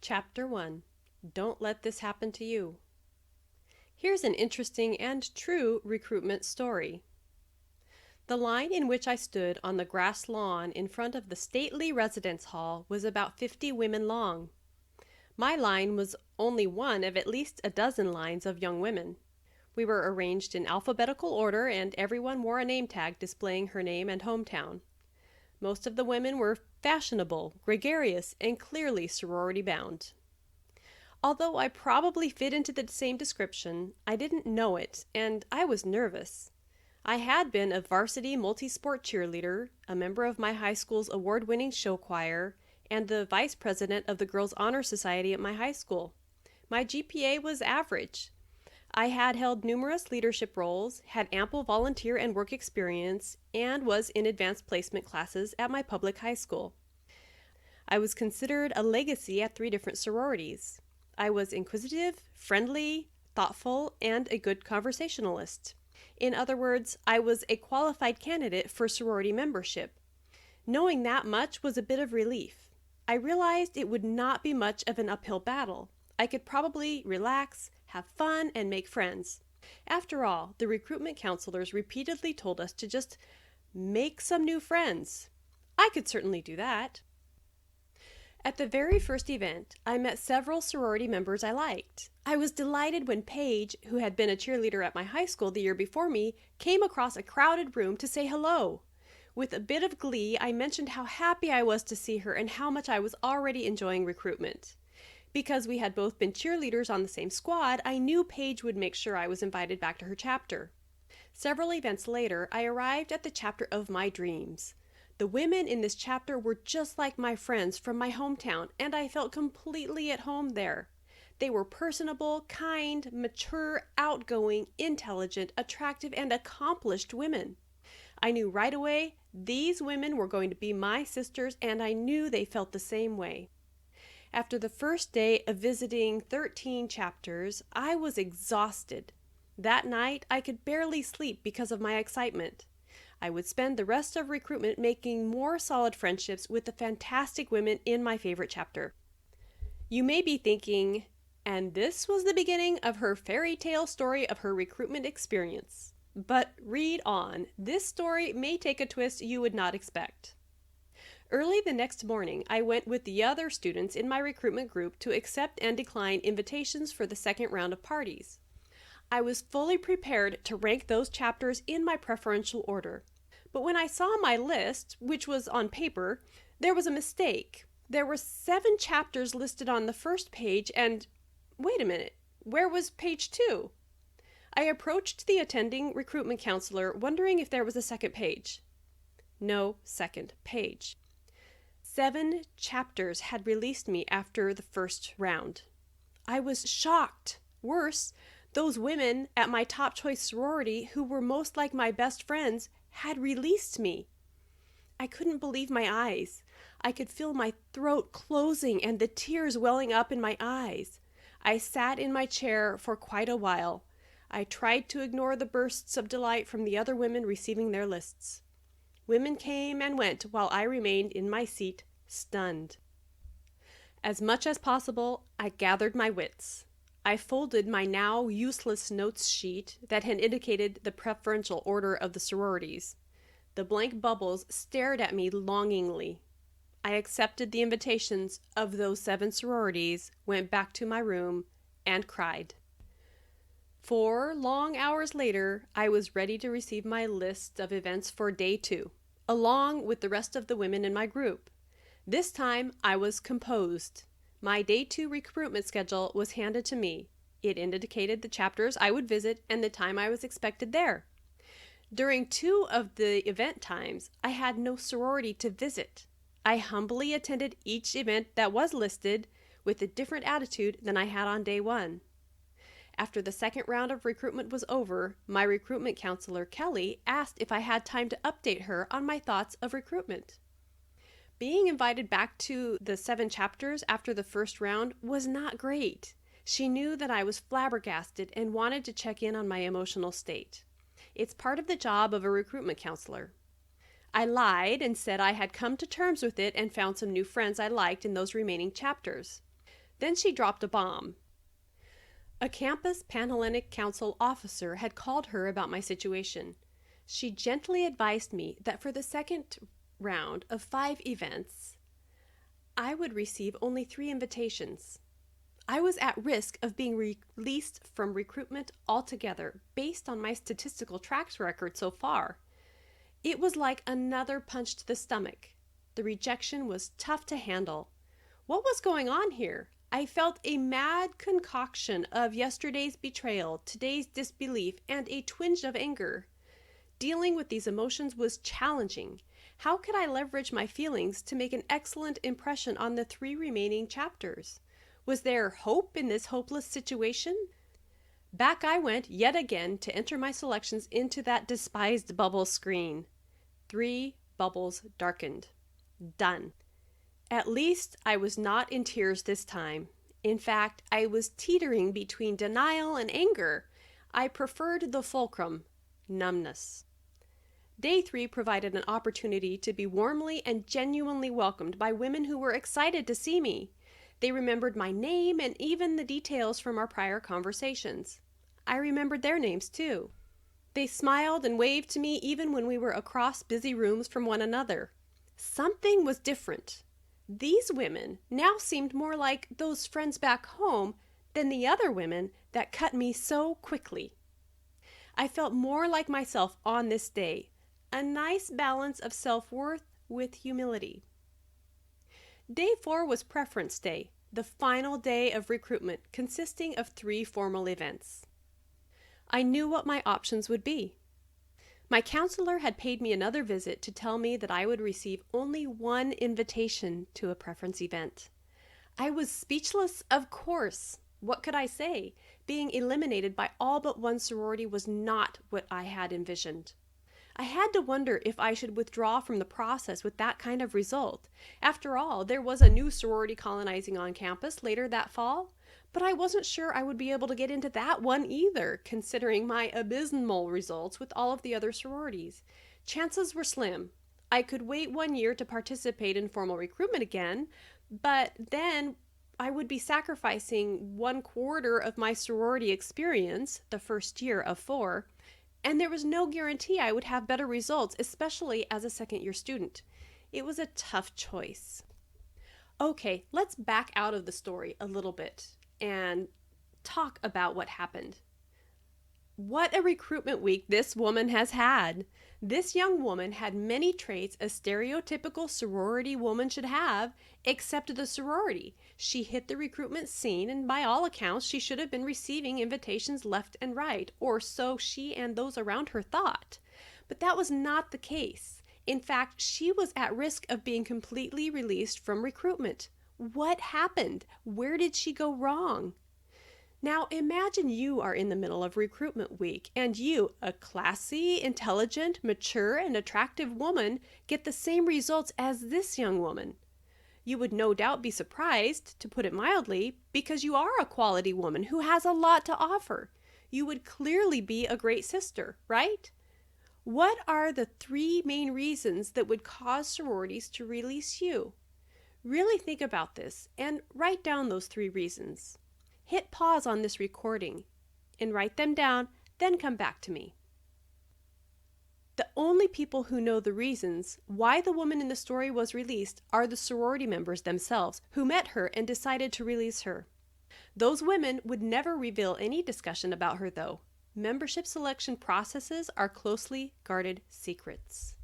Chapter 1. Don't Let This Happen to You. Here's an interesting and true recruitment story. The line in which I stood on the grass lawn in front of the stately residence hall was about 50 women long. My line was only one of at least a dozen lines of young women. We were arranged in alphabetical order, and everyone wore a name tag displaying her name and hometown. Most of the women were fashionable, gregarious, and clearly sorority bound. Although I probably fit into the same description, I didn't know it, and I was nervous. I had been a varsity multi-sport cheerleader, a member of my high school's award-winning show choir, and the vice president of the Girls' Honor Society at my high school. My GPA was average. I had held numerous leadership roles, had ample volunteer and work experience, and was in advanced placement classes at my public high school. I was considered a legacy at 3 different sororities. I was inquisitive, friendly, thoughtful, and a good conversationalist. In other words, I was a qualified candidate for sorority membership. Knowing that much was a bit of relief. I realized it would not be much of an uphill battle. I could probably relax, have fun, and make friends. After all, the recruitment counselors repeatedly told us to just make some new friends. I could certainly do that. At the very first event, I met several sorority members I liked. I was delighted when Paige, who had been a cheerleader at my high school the year before me, came across a crowded room to say hello. With a bit of glee, I mentioned how happy I was to see her and how much I was already enjoying recruitment. Because we had both been cheerleaders on the same squad, I knew Paige would make sure I was invited back to her chapter. Several events later, I arrived at the chapter of my dreams. The women in this chapter were just like my friends from my hometown, and I felt completely at home there. They were personable, kind, mature, outgoing, intelligent, attractive, and accomplished women. I knew right away these women were going to be my sisters, and I knew they felt the same way. After the first day of visiting 13 chapters, I was exhausted. That night, I could barely sleep because of my excitement. I would spend the rest of recruitment making more solid friendships with the fantastic women in my favorite chapter. You may be thinking, and this was the beginning of her fairy tale story of her recruitment experience. But read on. This story may take a twist you would not expect. Early the next morning, I went with the other students in my recruitment group to accept and decline invitations for the second round of parties. I was fully prepared to rank those chapters in my preferential order. But when I saw my list, which was on paper, there was a mistake. There were 7 chapters listed on the first page, and wait a minute, where was page 2? I approached the attending recruitment counselor, wondering if there was a second page. No second page. 7 chapters had released me after the first round. I was shocked. Worse, those women at my top choice sorority who were most like my best friends had released me. I couldn't believe my eyes. I could feel my throat closing and the tears welling up in my eyes. I sat in my chair for quite a while. I tried to ignore the bursts of delight from the other women receiving their lists. Women came and went while I remained in my seat, stunned. As much as possible, I gathered my wits. I folded my now useless notes sheet that had indicated the preferential order of the sororities. The blank bubbles stared at me longingly. I accepted the invitations of those 7 sororities, went back to my room, and cried. 4 long hours later, I was ready to receive my list of events for day 2, along with the rest of the women in my group. This time, I was composed. My day 2 recruitment schedule was handed to me. It indicated the chapters I would visit and the time I was expected there. During 2 of the event times, I had no sorority to visit. I humbly attended each event that was listed with a different attitude than I had on day 1. After the second round of recruitment was over, my recruitment counselor, Kelly, asked if I had time to update her on my thoughts of recruitment. Being invited back to the 7 chapters after the first round was not great. She knew that I was flabbergasted and wanted to check in on my emotional state. It's part of the job of a recruitment counselor. I lied and said I had come to terms with it and found some new friends I liked in those remaining chapters. Then she dropped a bomb. A campus Panhellenic Council officer had called her about my situation. She gently advised me that for the second round of 5 events, I would receive only 3 invitations. I was at risk of being released from recruitment altogether based on my statistical track record so far. It was like another punch to the stomach. The rejection was tough to handle. What was going on here? I felt a mad concoction of yesterday's betrayal, today's disbelief, and a twinge of anger. Dealing with these emotions was challenging. How could I leverage my feelings to make an excellent impression on the 3 remaining chapters? Was there hope in this hopeless situation? Back I went yet again to enter my selections into that despised bubble screen. 3 bubbles darkened. Done. At least I was not in tears this time. In fact, I was teetering between denial and anger. I preferred the fulcrum, numbness. Day 3 provided an opportunity to be warmly and genuinely welcomed by women who were excited to see me. They remembered my name and even the details from our prior conversations. I remembered their names too. They smiled and waved to me even when we were across busy rooms from one another. Something was different. These women now seemed more like those friends back home than the other women that cut me so quickly. I felt more like myself on this day, a nice balance of self-worth with humility. Day 4 was preference day, the final day of recruitment consisting of 3 formal events. I knew what my options would be. My counselor had paid me another visit to tell me that I would receive only 1 invitation to a preference event. I was speechless, of course. What could I say? Being eliminated by all but 1 sorority was not what I had envisioned. I had to wonder if I should withdraw from the process with that kind of result. After all, there was a new sorority colonizing on campus later that fall, but I wasn't sure I would be able to get into that one either, considering my abysmal results with all of the other sororities. Chances were slim. I could wait 1 year to participate in formal recruitment again, but then I would be sacrificing 1/4 of my sorority experience, the first year of 4, and there was no guarantee I would have better results, especially as a second-year student. It was a tough choice. Okay, let's back out of the story a little bit and talk about what happened. What a recruitment week this woman has had. This young woman had many traits a stereotypical sorority woman should have, except the sorority. She hit the recruitment scene, and by all accounts, she should have been receiving invitations left and right, or so she and those around her thought. But that was not the case. In fact, she was at risk of being completely released from recruitment. What happened? Where did she go wrong? Now imagine you are in the middle of recruitment week and you, a classy, intelligent, mature, and attractive woman, get the same results as this young woman. You would no doubt be surprised, to put it mildly, because you are a quality woman who has a lot to offer. You would clearly be a great sister, right? What are the 3 main reasons that would cause sororities to release you? Really think about this and write down those 3 reasons. Hit pause on this recording and write them down, then come back to me. The only people who know the reasons why the woman in the story was released are the sorority members themselves who met her and decided to release her. Those women would never reveal any discussion about her though. Membership selection processes are closely guarded secrets.